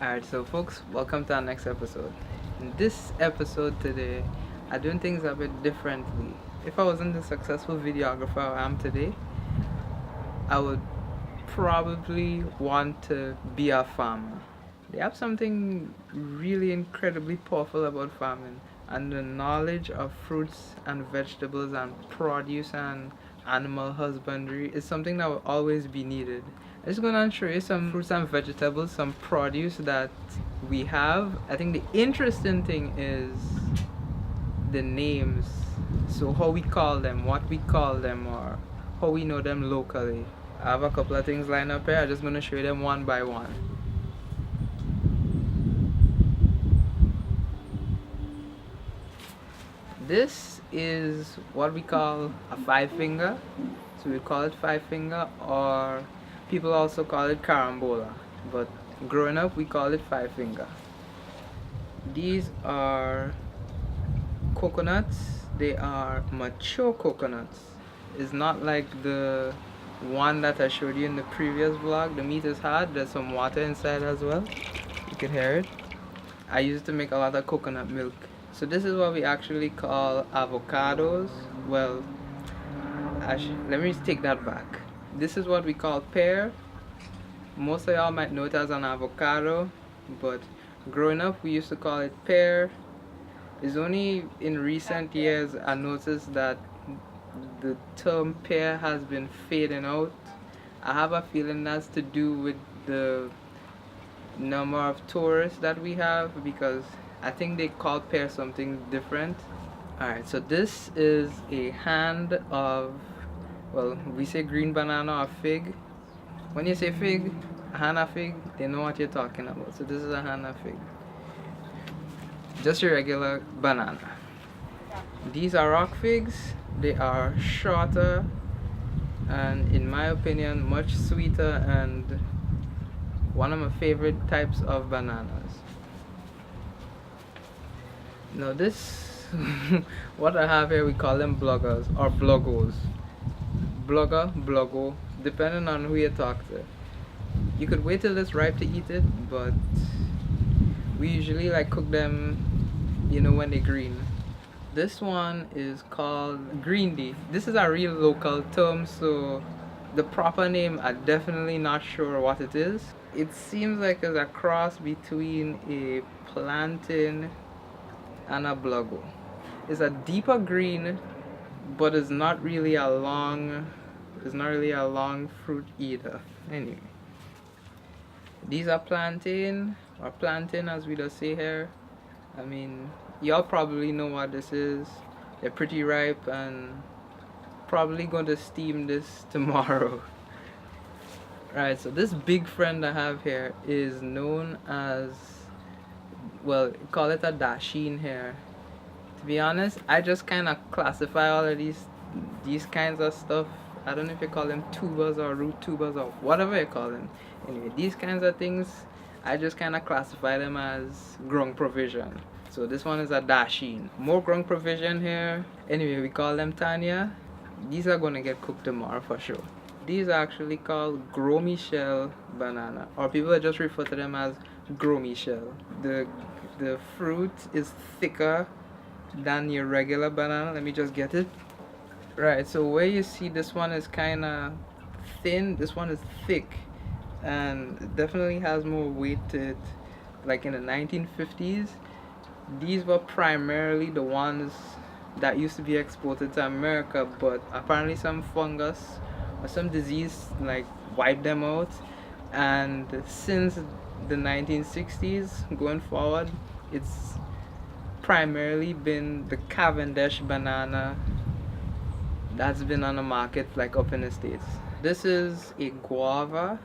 Alright, so folks, welcome to our next episode. In this episode today, I'm doing things a bit differently. If I wasn't the successful videographer I am today, I would probably want to be a farmer. They have something really incredibly powerful about farming, and the knowledge of fruits and vegetables and produce and animal husbandry is something that will always be needed. I'm just gonna show you some fruits and vegetables, some produce that we have. I think the interesting thing is the names. So how we call them, what we call them, or how we know them locally. I have a couple of things lined up here. I'm just gonna show you them one by one. This is what we call a five finger. So we call it five finger, or people also call it carambola. But growing up, we call it five finger. These are coconuts. They are mature coconuts. It's not like the one that I showed you in the previous vlog. The meat is hard. There's some water inside as well. You can hear it. I used to make a lot of coconut milk. So this is what we actually call avocados. Well, actually, let me take that back. This is what we call pear. Most of y'all might know it as an avocado, but growing up we used to call it pear. It's only in recent years I noticed that the term pear has been fading out. I have a feeling that's to do with the number of tourists that we have, because I think they call pear something different. Alright, so this is a hand of, well, we say green banana or fig. When you say fig, a hand of fig, they know what you're talking about. So this is a hand of fig. Just your regular banana. These are rock figs. They are shorter and, in my opinion, much sweeter and one of my favorite types of bananas. Now this, what I have here, we call them bloggers or bloggos. Blogger, bloggo, depending on who you talk to. You could wait till it's ripe to eat it, but we usually like cook them, when they're green. This one is called green tea. This is a real local term, so the proper name I'm definitely not sure what it is. It seems like it's a cross between a plantain and a bloggo. It's a deeper green, but it's not really a long fruit either. Anyway, these are plantain, or plantain as we just say here. I mean, y'all probably know what this is. They're pretty ripe and probably going to steam this tomorrow. Right, so this big friend I have here is known as, well, call it a dasheen here. To be honest, I just kind of classify all of these kinds of stuff. I don't know if you call them tubers or root tubers or whatever you call them. Anyway, these kinds of things, I just kind of classify them as grung provision. So this one is a dasheen. More grung provision here. Anyway, we call them Tanya. These are going to get cooked tomorrow for sure. These are actually called Gros Michel banana, or people just refer to them as Gros Michel. The fruit is thicker than your regular banana. Let me just get it. Right, so where you see this one is kind of thin, this one is thick, and it definitely has more weight to it. Like in the 1950s, these were primarily the ones that used to be exported to America, but apparently some fungus or some disease like wiped them out, and since the 1960s going forward, it's primarily been the Cavendish banana that's been on the market, like up in the States. This is a guava.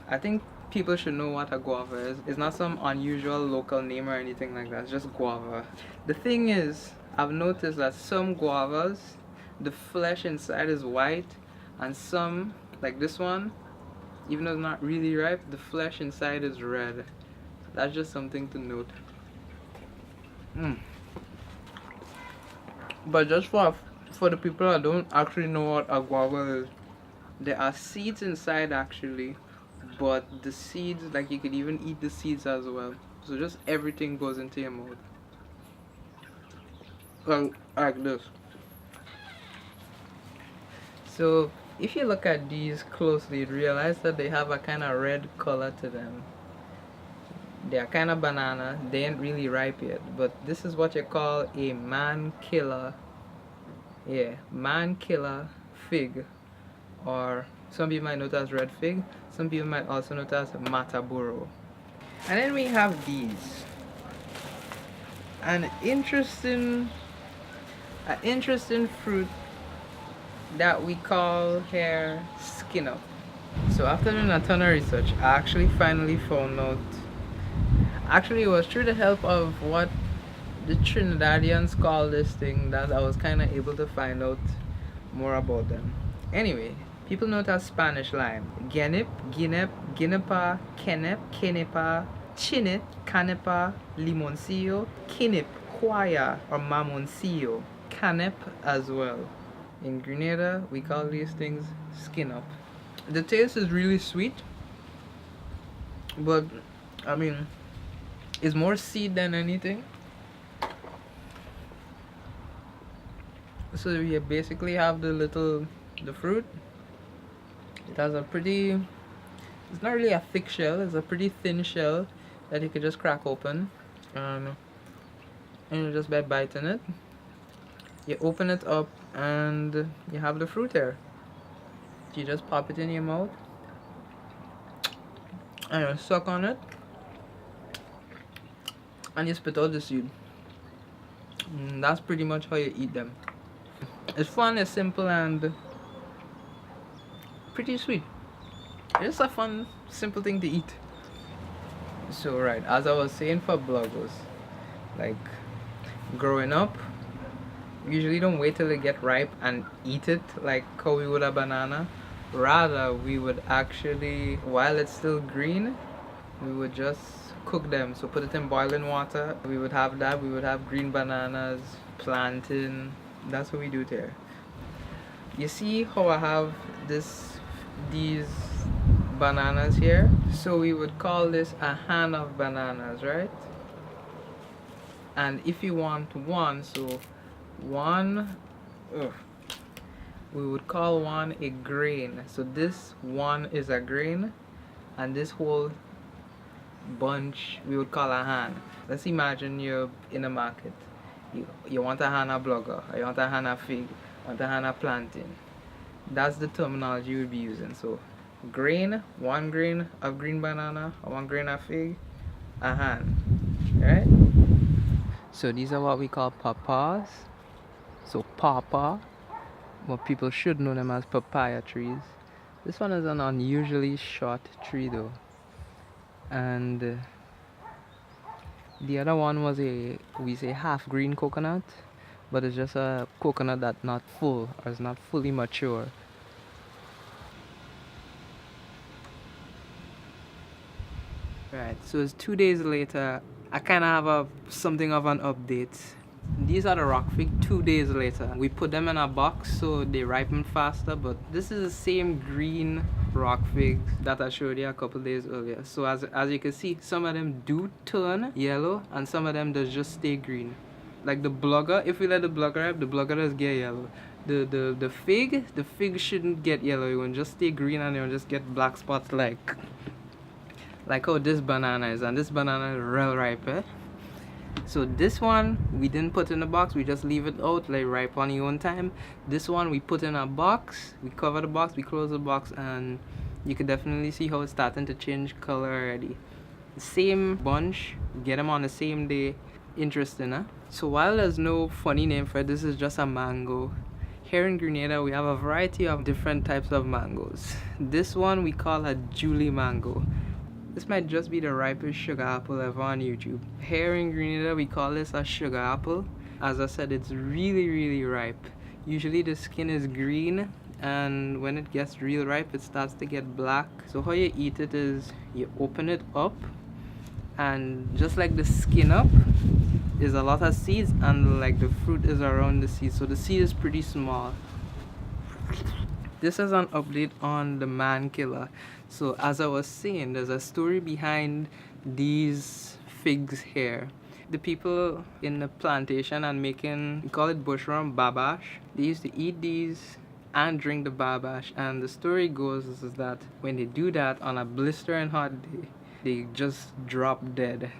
I think people should know what a guava is. It's not some unusual local name or anything like that. It's just guava. The thing is, I've noticed that some guavas, the flesh inside is white, and some, like this one, even though it's not really ripe, the flesh inside is red. That's just something to note. But just for the people that don't actually know what a guava is, there are seeds inside actually, but the seeds, like you could even eat the seeds as well. So just everything goes into your mouth. Well, like this. So if you look at these closely, you realize that they have a kind of red color to them. They are kind of banana. They ain't really ripe yet, but this is what you call a man killer. Yeah, man killer fig, or some people might know it as red fig. Some people might also know it as mataburo. And then we have these. An interesting fruit that we call here skin up. So after doing a ton of research, I actually finally found out. Actually, it was through the help of what the Trinidadians call this thing that I was kind of able to find out more about them. Anyway, people know it as Spanish lime. Genip, ginep, ginepa, kenep, kenepa, chinit, canepa, limoncillo, kinip, quaya, or mamoncillo, canep as well. In Grenada, we call these things skin up. The taste is really sweet, but I mean, it's more seed than anything. So you basically have the fruit. It has a pretty, it's not really a thick shell, it's a pretty thin shell that you could just crack open, and you just by biting it, you open it up and you have the fruit here. You just pop it in your mouth and you suck on it and you spit out the seed. And that's pretty much how you eat them. It's fun, it's simple, and pretty sweet. It's a fun, simple thing to eat. So right, as I was saying for bloggers, like growing up, we usually don't wait till they get ripe and eat it like how we would a banana. Rather, we would actually, while it's still green, we would just cook them. So put it in boiling water. We would have that. We would have green bananas, plantain. That's what we do there. You see how I have these bananas here? So we would call this a hand of bananas, right? And if you want one, so one, we would call one a grain. So this one is a grain, and this whole bunch we would call a hand. Let's imagine you're in a market. You want a hand of blogger, or you want a hand of fig, you want a hand of plantain. That's the terminology you would be using. So grain, one grain of green banana, or one grain of fig, a hand. Right? So these are what we call papas. So papa, but people should know them as papaya trees. This one is an unusually short tree though. And the other one was we say half green coconut, but it's just a coconut that's not full, or is not fully mature. Right, so it's 2 days later. I kind of have something of an update. These are the rock fig 2 days later. We put them in a box so they ripen faster, but this is the same green rock figs that I showed you a couple days earlier. So as you can see, some of them do turn yellow and some of them does just stay green. Like the blogger, if we let the blogger ripe, the blogger does get yellow. The fig shouldn't get yellow. It will just stay green and it will just get black spots like how this banana is, and this banana is real ripe, eh? So this one we didn't put in the box, we just leave it out like ripe on your own time. This one we put in a box, we cover the box, we close the box, and you can definitely see how it's starting to change color already. The same bunch, get them on the same day. Interesting, huh? So while there's no funny name for it, this is just a mango. Here in Grenada we have a variety of different types of mangoes. This one we call a Julie mango. This might just be the ripest sugar apple ever on YouTube. Here in Grenada, we call this a sugar apple. As I said, it's really, really ripe. Usually the skin is green, and when it gets real ripe, it starts to get black. So how you eat it is, you open it up, and just like the skin up, is a lot of seeds, and like the fruit is around the seed. So the seed is pretty small. This is an update on the man killer. So as I was saying, there's a story behind these figs here. The people in the plantation and making, we call it bushram babash, they used to eat these and drink the babash, and the story goes is that when they do that on a blistering hot day, they just drop dead.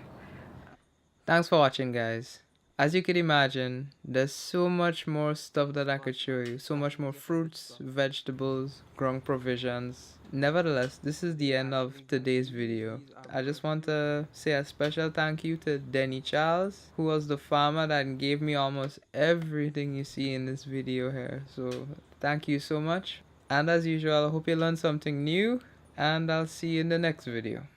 Thanks for watching, guys. As you could imagine, there's so much more stuff that I could show you. So much more fruits, vegetables, ground provisions. Nevertheless, this is the end of today's video. I just want to say a special thank you to Denny Charles, who was the farmer that gave me almost everything you see in this video here. So thank you so much. And as usual, I hope you learned something new, and I'll see you in the next video.